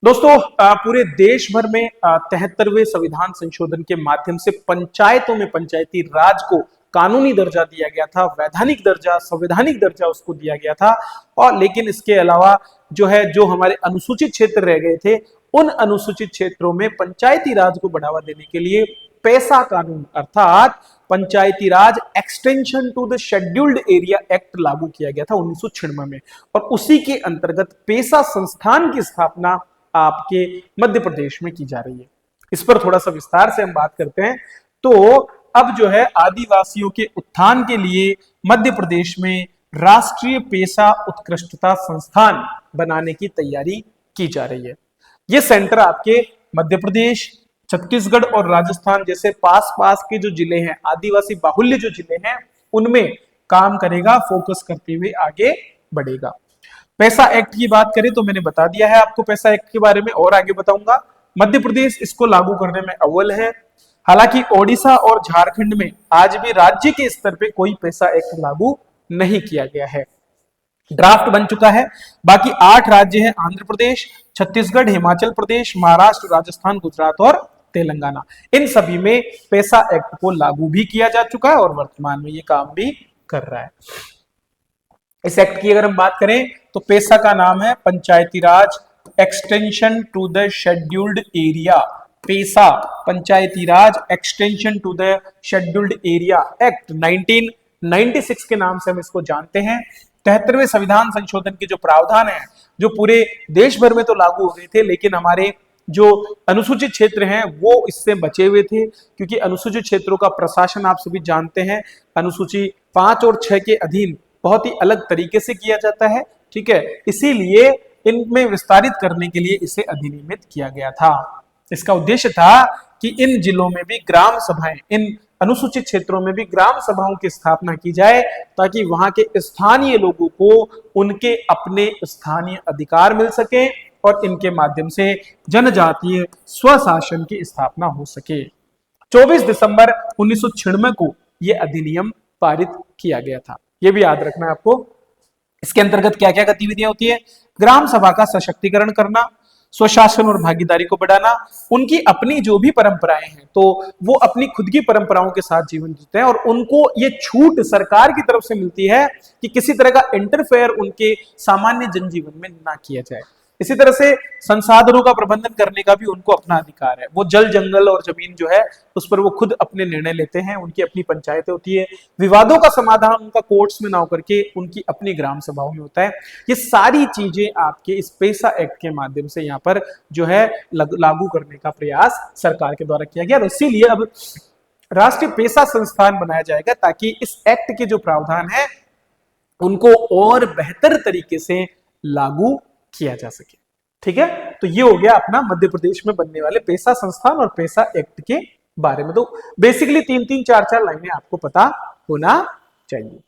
दोस्तों पूरे देश भर में 73वें संविधान संशोधन के माध्यम से पंचायतों में पंचायती राज को कानूनी दर्जा दिया गया था, वैधानिक दर्जा, संवैधानिक दर्जा उसको दिया गया था। और लेकिन इसके अलावा जो हमारे अनुसूचित क्षेत्र रह गए थे, उन अनुसूचित क्षेत्रों में पंचायती राज को बढ़ावा देने के लिए पैसा कानून अर्थात Panchayati Raj extension to the scheduled area act लागू किया गया था 1996 में। और उसी के अंतर्गत पेसा संस्थान की स्थापना आपके मध्य प्रदेश में की जा रही है। इस पर थोड़ा सा विस्तार से हम बात करते हैं। तो अब आदिवासियों के उत्थान के लिए मध्य प्रदेश में राष्ट्रीय पेशा उत्कृष्टता संस्थान बनाने की तैयारी की जा रही है। ये सेंटर आपके मध्य प्रदेश, छत्तीसगढ़ और राजस्थान जैसे पास के जो जिले हैं, आदिवासी बाहुल्य जो जिले हैं, उनमें काम करेगा, फोकस करते हुए आगे बढ़ेगा। पैसा एक्ट की बात करें तो मैंने बता दिया है आपको पैसा एक्ट के बारे में, और आगे बताऊंगा। मध्य प्रदेश इसको लागू करने में अव्वल है। हालांकि ओडिशा और झारखंड में आज भी राज्य के स्तर पे कोई पैसा एक्ट लागू नहीं किया गया है। ड्राफ्ट बन चुका है। बाकी 8 राज्य हैं, आंध्र प्रदेश, छत्तीसगढ़, हिमाचल प्रदेश, महाराष्ट्र, राजस्थान, गुजरात और तेलंगाना। इन सभी में पैसा एक्ट को लागू भी किया जा चुका है और वर्तमान में ये काम भी कर रहा है। इस एक्ट की अगर हम बात करें तो पेशा का नाम है Panchayati Raj extension to the scheduled area. PESA Panchayati Raj extension to the scheduled area act 1996 के नाम से हम इसको जानते हैं। 73वें संविधान संशोधन के जो प्रावधान है, जो पूरे देश भर में तो लागू हो गए थे, लेकिन हमारे जो अनुसूचित क्षेत्र हैं वो इससे बचे हुए थे, क्योंकि अनुसूचित क्षेत्रों का प्रशासन आप सभी जानते हैं अनुसूची 5 और 6 के अधीन बहुत ही अलग तरीके से किया जाता है। ठीक है, इसीलिए इनमें विस्तारित करने के लिए इसे अधिनियमित किया गया था। इसका उद्देश्य था कि इन जिलों में भी ग्राम सभाएं, इन अनुसूचित क्षेत्रों में भी ग्राम सभाओं की स्थापना की जाए, ताकि वहां के स्थानीय लोगों को उनके अपने स्थानीय अधिकार मिल सके और इनके माध्यम से जनजातीय स्वशासन की स्थापना हो सके। 24 दिसंबर 1996 को यह अधिनियम पारित किया गया था। यह भी याद रखना है आपको। इसके अंतर्गत क्या क्या गतिविधियां होती है? ग्राम सभा का सशक्तिकरण करना, स्वशासन और भागीदारी को बढ़ाना, उनकी अपनी जो भी परंपराएं हैं तो वो अपनी खुद की परंपराओं के साथ जीवन जीते हैं, और उनको ये छूट सरकार की तरफ से मिलती है कि किसी तरह का इंटरफेयर उनके सामान्य जनजीवन में ना किया जाए। इसी तरह से संसाधनों का प्रबंधन करने का भी उनको अपना अधिकार है। वो जल, जंगल और जमीन जो है उस पर वो खुद अपने निर्णय लेते हैं, उनकी अपनी पंचायतें होती है। विवादों का समाधान उनका कोर्ट्स में ना होकर के उनकी अपनी ग्राम सभाओं में होता है। ये सारी चीजें आपके इस पेशा एक्ट के माध्यम से यहाँ पर लागू करने का प्रयास सरकार के द्वारा किया गया, और इसीलिए अब राष्ट्रीय पेशा संस्थान बनाया जाएगा, ताकि इस एक्ट के जो प्रावधान है उनको और बेहतर तरीके से लागू किया जा सके। ठीक है, तो ये हो गया अपना मध्य प्रदेश में बनने वाले पेशा संस्थान और पेशा एक्ट के बारे में। तो बेसिकली 3-3, 4-4 लाइनें आपको पता होना चाहिए।